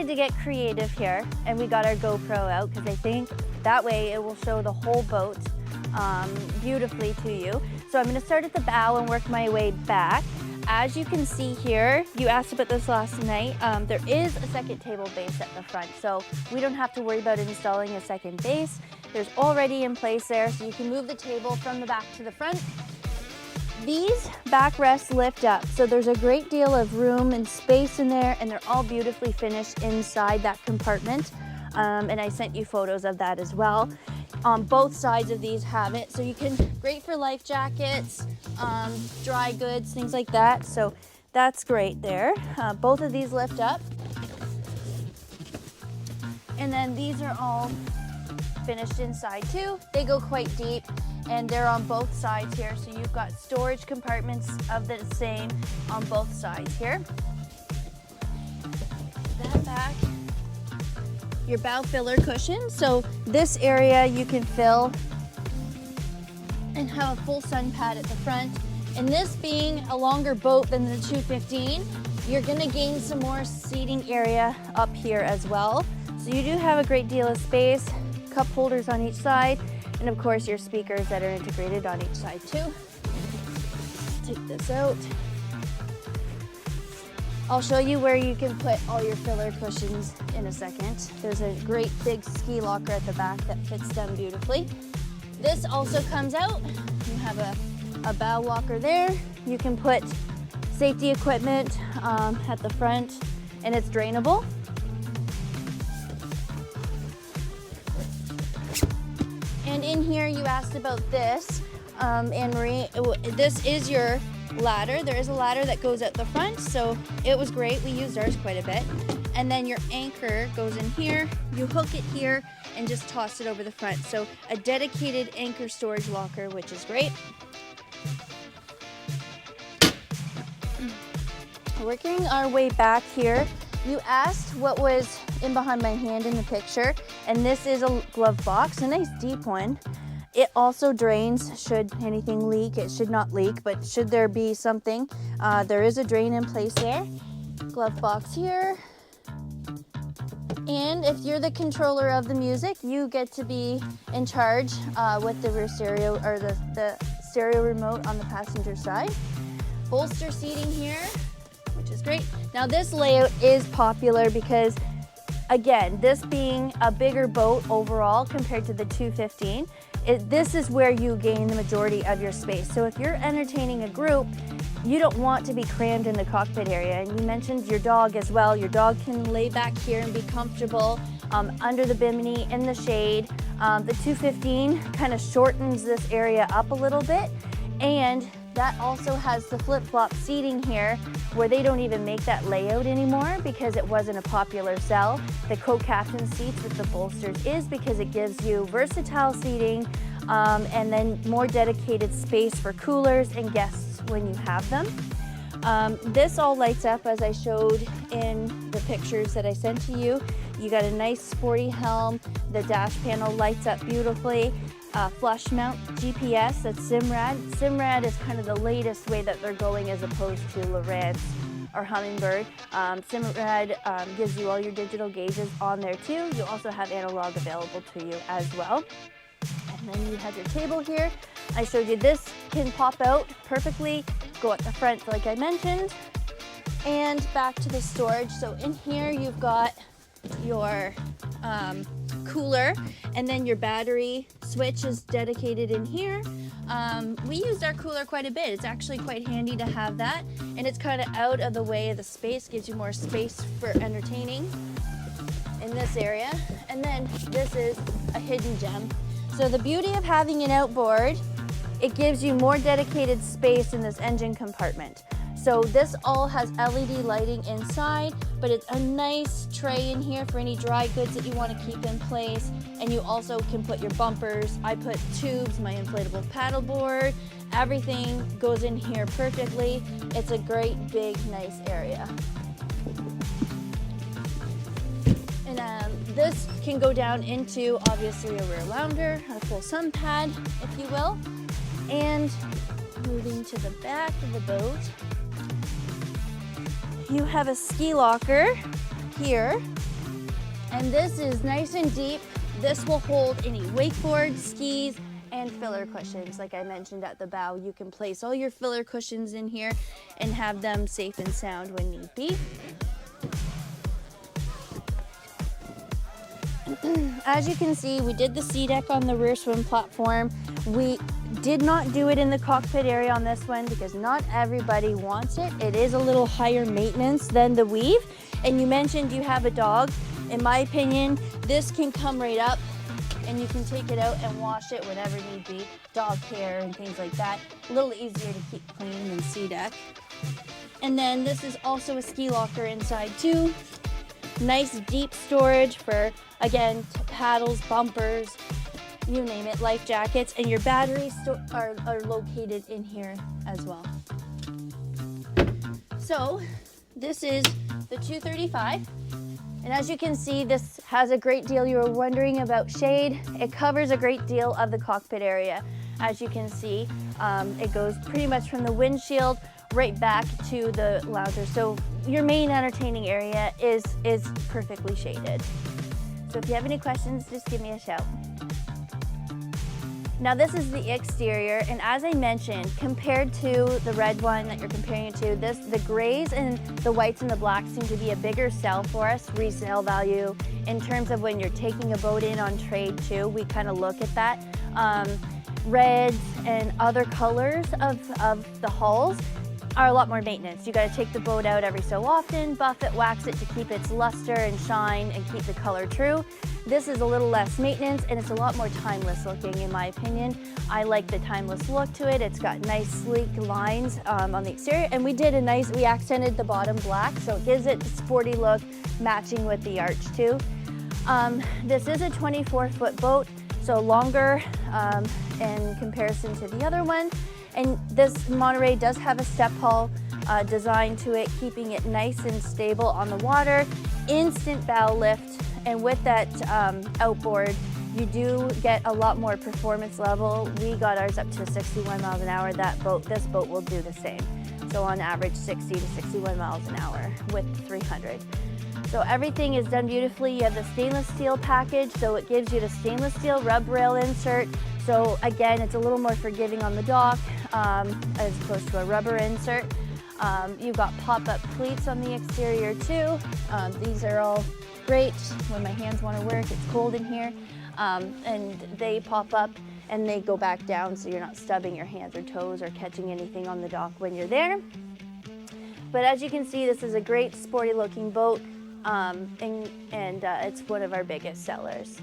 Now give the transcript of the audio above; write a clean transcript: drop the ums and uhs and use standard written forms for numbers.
decided to get creative here, and we got our GoPro out because I think that way it will show the whole boat beautifully to you. So I'm going to start at the bow and work my way back. As you can see here, you asked about this last night, there is a second table base at the front, so we don't have to worry about installing a second base. There's already in place there, so you can move the table from the back to the front. These backrests lift up, so there's a great deal of room and space in there, and they're all beautifully finished inside that compartment. And I sent you photos of that as well. On both sides of these have it, so you can, great for life jackets, dry goods, things like that. So that's great there. Both of these lift up. And then these are all finished inside too. They go quite deep, and they're on both sides here. So you've got storage compartments of the same on both sides here. That back. Your bow filler cushion. So this area you can fill and have a full sun pad at the front. And this being a longer boat than the 215, you're gonna gain some more seating area up here as well. So you do have a great deal of space, cup holders on each side, and of course your speakers that are integrated on each side too. Take this out. I'll show you where you can put all your filler cushions in a second. There's a great big ski locker at the back that fits them beautifully. This also comes out. You have a bow locker there. You can put safety equipment at the front, and it's drainable. And in here, you asked about this, Anne-Marie. This is your ladder. There is a ladder that goes at the front, so it was great. We used ours quite a bit. And then your anchor goes in here. You hook it here and just toss it over the front. So a dedicated anchor storage locker, which is great. Working our way back here, you asked what was in behind my hand in the picture, and this is a glove box, a nice deep one. It also drains should anything leak. It should not leak, but should there be something, there is a drain in place there. Glove box here. And if you're the controller of the music, you get to be in charge with the rear stereo or the stereo remote on the passenger side. Bolster seating here, which is great. Now this layout is popular because, again, this being a bigger boat overall compared to the 215, this is where you gain the majority of your space. So if you're entertaining a group, you don't want to be crammed in the cockpit area. And you mentioned your dog as well. Your dog can lay back here and be comfortable under the bimini in the shade. The 215 kind of shortens this area up a little bit, and that also has the flip-flop seating here where they don't even make that layout anymore because it wasn't a popular sell. The co-captain seats with the bolsters is because it gives you versatile seating and then more dedicated space for coolers and guests when you have them. This all lights up as I showed in the pictures that I sent to you. You got a nice sporty helm. The dash panel lights up beautifully. Flush mount GPS, that's Simrad. Simrad is kind of the latest way that they're going as opposed to Lowrance or Humminbird. Simrad gives you all your digital gauges on there too. You also have analog available to you as well. And then you have your table here. I showed you this can pop out perfectly, go at the front like I mentioned, and back to the storage. So in here you've got your cooler, and then your battery switch is dedicated in here. We used our cooler quite a bit. It's actually quite handy to have that, and it's kind of out of the way of the space, gives you more space for entertaining in this area. And then this is a hidden gem. So the beauty of having an outboard, it gives you more dedicated space in this engine compartment. So this all has LED lighting inside, but it's a nice tray in here for any dry goods that you want to keep in place. And you also can put your bumpers. I put tubes, my inflatable paddleboard, everything goes in here perfectly. It's a great, big, nice area. And this can go down into, obviously, a rear lounger, a full sun pad, if you will. And moving to the back of the boat, you have a ski locker here And this is nice and deep. This will hold any wakeboard, skis, and filler cushions. Like I mentioned at the bow, you can place all your filler cushions in here and have them safe and sound when need be. As you can see, we did the sea deck on the rear swim platform. We did not do it in the cockpit area on this one because not everybody wants it. It is a little higher maintenance than the weave. And you mentioned you have a dog. In my opinion, this can come right up and you can take it out and wash it whenever need be. Dog hair and things like that. A little easier to keep clean than sea deck. And then this is also a ski locker inside too. Nice deep storage for, again, paddles, bumpers, you name it, life jackets, and your batteries are located in here as well. So this is the 235. And as you can see, this has a great deal. You were wondering about shade. It covers a great deal of the cockpit area. As you can see, it goes pretty much from the windshield right back to the lounger. So your main entertaining area is perfectly shaded. So if you have any questions, just give me a shout. Now this is the exterior, and as I mentioned, compared to the red one that you're comparing it to, the grays and the whites and the blacks seem to be a bigger sell for us, resale value, in terms of when you're taking a boat in on trade too. We kind of look at that. Reds and other colors of the hulls are a lot more maintenance. You got to take the boat out every so often, buff it, wax it to keep its luster and shine and keep the color true. This is a little less maintenance and it's a lot more timeless looking in my opinion. I like the timeless look to it. It's got nice sleek lines on the exterior, and we accented the bottom black so it gives it a sporty look matching with the arch too. This is a 24-foot boat, so longer in comparison to the other one. And this Monterey does have a step hull design to it, keeping it nice and stable on the water. Instant bow lift, and with that outboard, you do get a lot more performance level. We got ours up to 61 miles an hour. This boat will do the same. So on average, 60 to 61 miles an hour with 300. So everything is done beautifully. You have the stainless steel package, so it gives you the stainless steel rub rail insert. So again, it's a little more forgiving on the dock as opposed to a rubber insert. You've got pop-up cleats on the exterior too. These are all great when my hands want to work. It's cold in here. And they pop up and they go back down so you're not stubbing your hands or toes or catching anything on the dock when you're there. But as you can see, this is a great sporty looking boat, and it's one of our biggest sellers.